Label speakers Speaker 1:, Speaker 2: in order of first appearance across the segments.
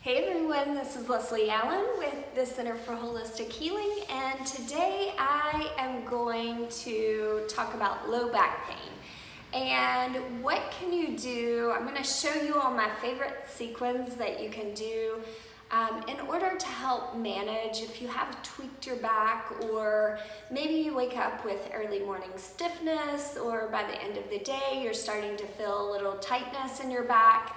Speaker 1: Hey everyone, this is Lesley Allen with the Center for Holistic Healing, and today I am going to talk about low back pain. And what can you do? I'm going to show you all my favorite sequences that you can do in order to help manage if you have tweaked your back, or maybe you wake up with early morning stiffness, or by the end of the day you're starting to feel a little tightness in your back.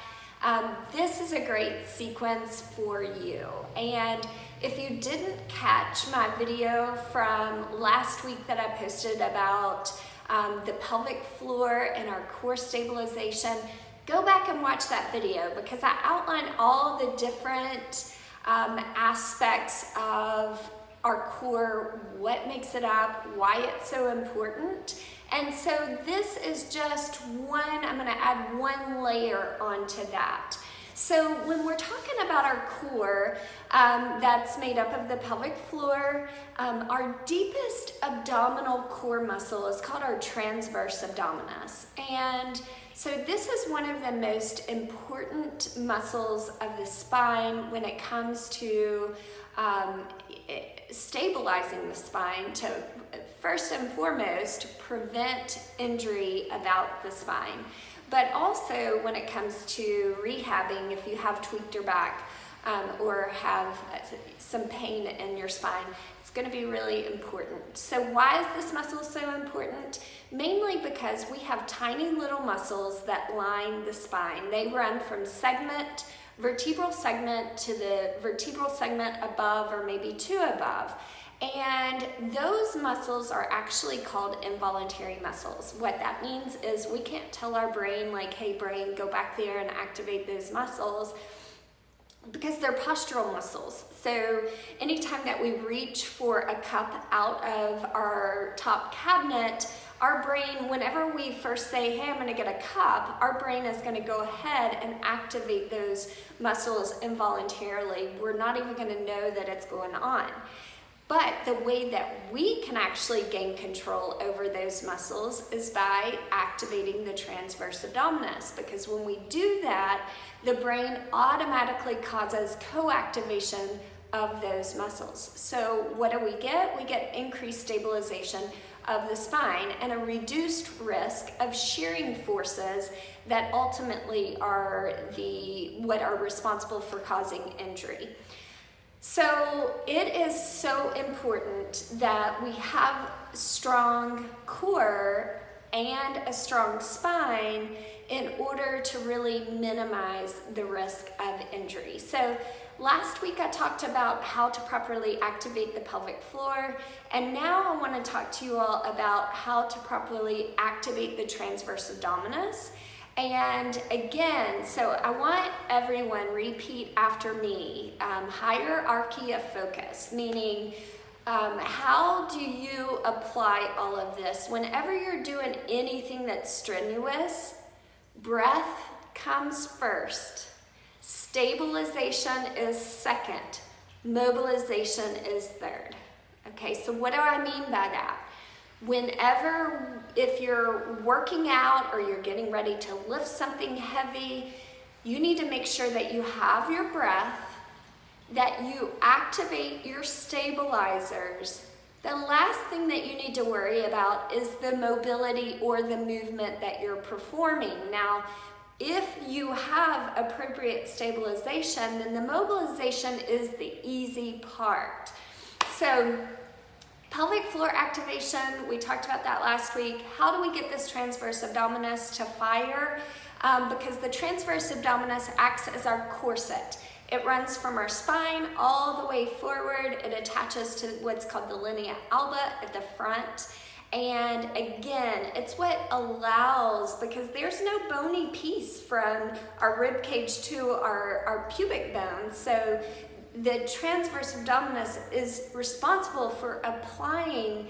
Speaker 1: This is a great sequence for you. And if you didn't catch my video from last week that I posted about the pelvic floor and our core stabilization, go back and watch that video because I outline all the different aspects of our core, what makes it up, why it's so important. And so this is just one, I'm going to add one layer onto that. So when we're talking about our core, that's made up of the pelvic floor, our deepest abdominal core muscle is called our transverse abdominis. And so this is one of the most important muscles of the spine when it comes to stabilizing the spine to, first and foremost, prevent injury about the spine. But also when it comes to rehabbing, if you have tweaked your back or have some pain in your spine, it's going to be really important. So why is this muscle so important? Mainly because we have tiny little muscles that line the spine. They run from vertebral segment to the vertebral segment above, or maybe to above. And those muscles are actually called involuntary muscles. What that means is we can't tell our brain, like, hey brain, go back there and activate those muscles, because they're postural muscles. So anytime that we reach for a cup out of our top cabinet, our brain, whenever we first say, hey, I'm gonna get a cup, our brain is gonna go ahead and activate those muscles involuntarily. We're not even gonna know that it's going on. But the way that we can actually gain control over those muscles is by activating the transverse abdominis, because when we do that, the brain automatically causes co-activation of those muscles. So what do? We get increased stabilization of the spine and a reduced risk of shearing forces that ultimately are what are responsible for causing injury. So it is so important that we have strong core and a strong spine in order to really minimize the risk of injury. So last week I talked about how to properly activate the pelvic floor, and now I want to talk to you all about how to properly activate the transverse abdominis. And again, so I want everyone repeat after me, hierarchy of focus, meaning how do you apply all of this? Whenever you're doing anything that's strenuous, breath comes first, stabilization is second, mobilization is third. Okay, so what do I mean by that? If you're working out or you're getting ready to lift something heavy, you need to make sure that you have your breath, that you activate your stabilizers. The last thing that you need to worry about is the mobility or the movement that you're performing. Now, if you have appropriate stabilization, then the mobilization is the easy part. So, pelvic floor activation, we talked about that last week. How do we get this transverse abdominis to fire? Because the transverse abdominis acts as our corset. It runs from our spine all the way forward. It attaches to what's called the linea alba at the front. And again, it's what allows, because there's no bony piece from our rib cage to our pubic bone. So the transverse abdominis is responsible for applying,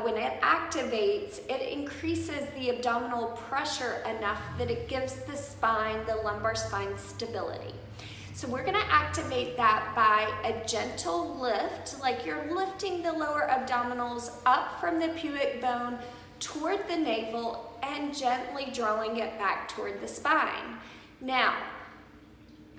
Speaker 1: when it activates, it increases the abdominal pressure enough that it gives the spine, the lumbar spine, stability. So we're gonna activate that by a gentle lift, like you're lifting the lower abdominals up from the pubic bone toward the navel and gently drawing it back toward the spine. Now,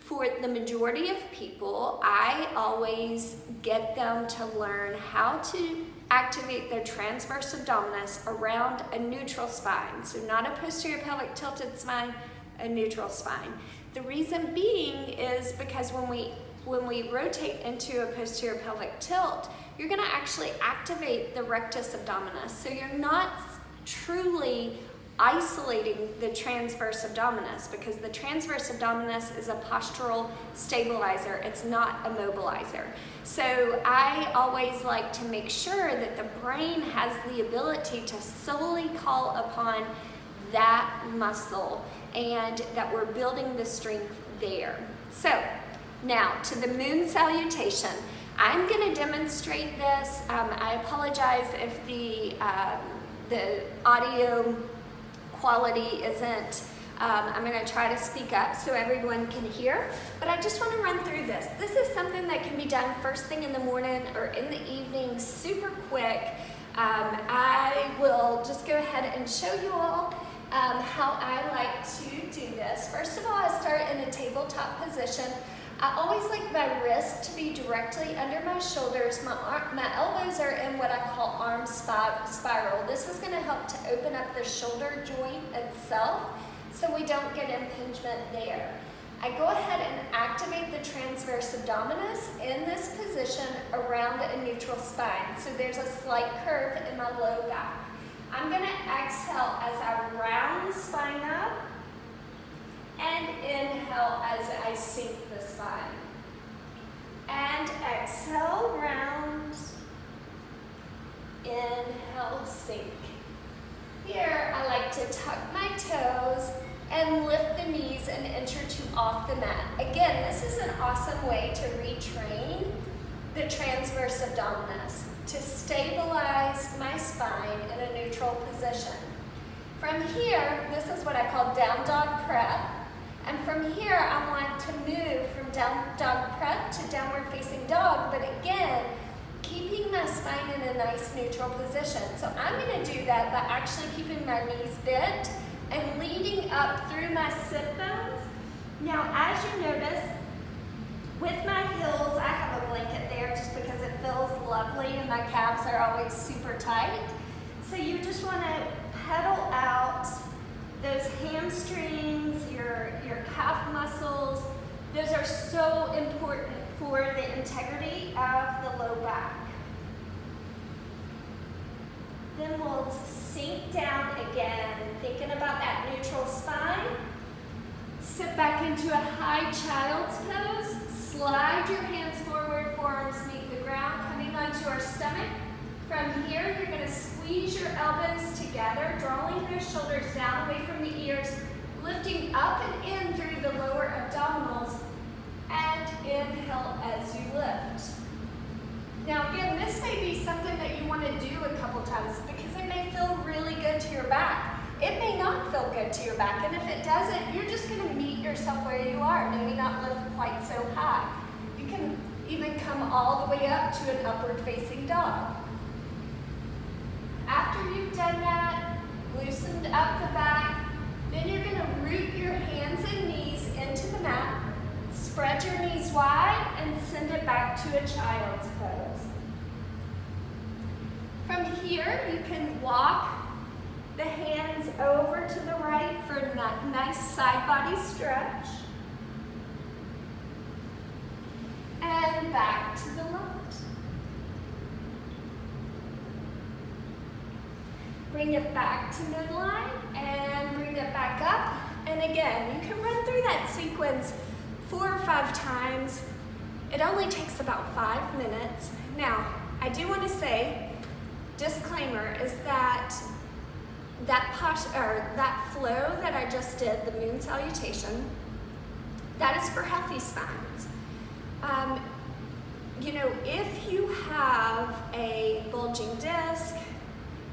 Speaker 1: For the majority of people, I always get them to learn how to activate their transverse abdominis around a neutral spine. So not a posterior pelvic tilted spine, a neutral spine. The reason being is because when we rotate into a posterior pelvic tilt, you're gonna actually activate the rectus abdominis. So you're not truly isolating the transverse abdominis, because the transverse abdominis is a postural stabilizer. It's not a mobilizer. So I always like to make sure that the brain has the ability to solely call upon that muscle and that we're building the strength there. So now to the moon salutation. I'm going to demonstrate this. I apologize if the audio quality isn't. I'm going to try to speak up so everyone can hear, but I just want to run through this. This is something that can be done first thing in the morning or in the evening, super quick. I will just go ahead and show you all how I like to do this. First of all, I start in a tabletop position. I always like my wrists to be directly under my shoulders. My elbows are in what I call arm spiral. This is going to help to open up the shoulder joint itself so we don't get impingement there. I go ahead and activate the transverse abdominis in this position around a neutral spine. So there's a slight curve in my low back. I'm going to exhale as I round the spine up, and inhale as I sink the spine. And exhale, round. Inhale, sink. Here, I like to tuck my toes and lift the knees an inch or two off the mat. Again, this is an awesome way to retrain the transverse abdominis, to stabilize my spine in a neutral position. From here, this is what I call down dog prep. And from here, I want to move from down dog prep to downward facing dog, but again, keeping my spine in a nice neutral position. So I'm going to do that by actually keeping my knees bent and leading up through my sit bones. Now, as you notice, with my heels, I have a blanket there just because it feels lovely and my calves are always super tight. So you just want to pedal out those hamstrings, your calf muscles. Those are so important for the integrity of the low back. Then we'll sink down again, thinking about that neutral spine. Sit back into a high child's pose. Slide your hands forward, forearms meet the ground, coming onto our stomach. From here, you're going to squeeze your elbows together, drawing those shoulders down away from the ears, lifting up and in through the lower abdominals, and inhale as you lift. Now again, this may be something that you want to do a couple times because it may feel really good to your back. It may not feel good to your back, and if it doesn't, you're just going to meet yourself where you are, maybe not lift quite so high. You can even come all the way up to an upward facing dog. After you've done that, loosened up the back, then you're going to root your hands and knees into the mat, spread your knees wide, and send it back to a child's pose. From here, you can walk the hands over to the right for a nice side body stretch, and back to the left. Bring it back to midline and bring it back up. And again, you can run through that sequence 4 or 5 times. It only takes about 5 minutes. Now, I do want to say, disclaimer, is that that flow that I just did, the moon salutation, that is for healthy spines. You know, if you have a bulging disc,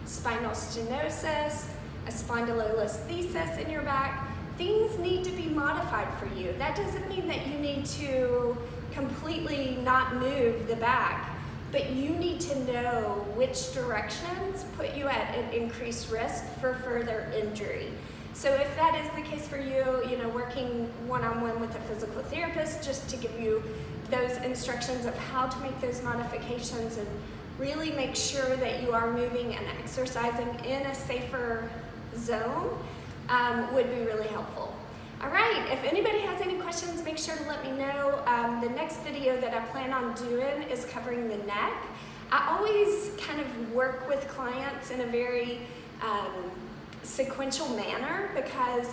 Speaker 1: spinal stenosis, a spondylolisthesis in your back, things need to be modified for you. That doesn't mean that you need to completely not move the back, but you need to know which directions put you at an increased risk for further injury. So if that is the case for you, you know, working one-on-one with a physical therapist videos just to give you those instructions of how to make those modifications and really make sure that you are moving and exercising in a safer zone would be really helpful. All right, if anybody has any questions, make sure to let me know. The next video that I plan on doing is covering the neck. I always kind of work with clients in a very sequential manner because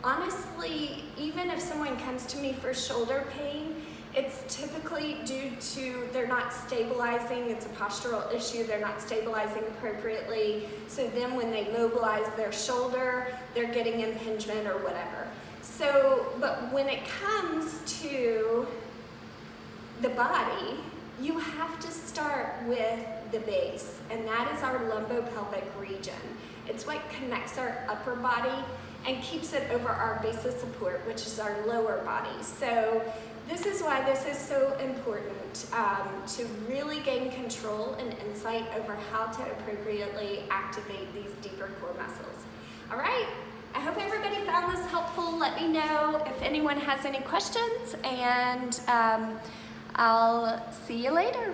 Speaker 1: honestly, even if someone comes to me for shoulder pain, it's typically due to they're not stabilizing. It's a postural issue. They're not stabilizing appropriately. So then when they mobilize their shoulder, they're getting impingement or whatever. So, but when it comes to the body, you have to start with the base, and that is our lumbopelvic region. It's what connects our upper body and keeps it over our base of support, which is our lower body. So this is why this is so important to really gain control and insight over how to appropriately activate these deeper core muscles. All right, I hope everybody found this helpful. Let me know if anyone has any questions, and I'll see you later.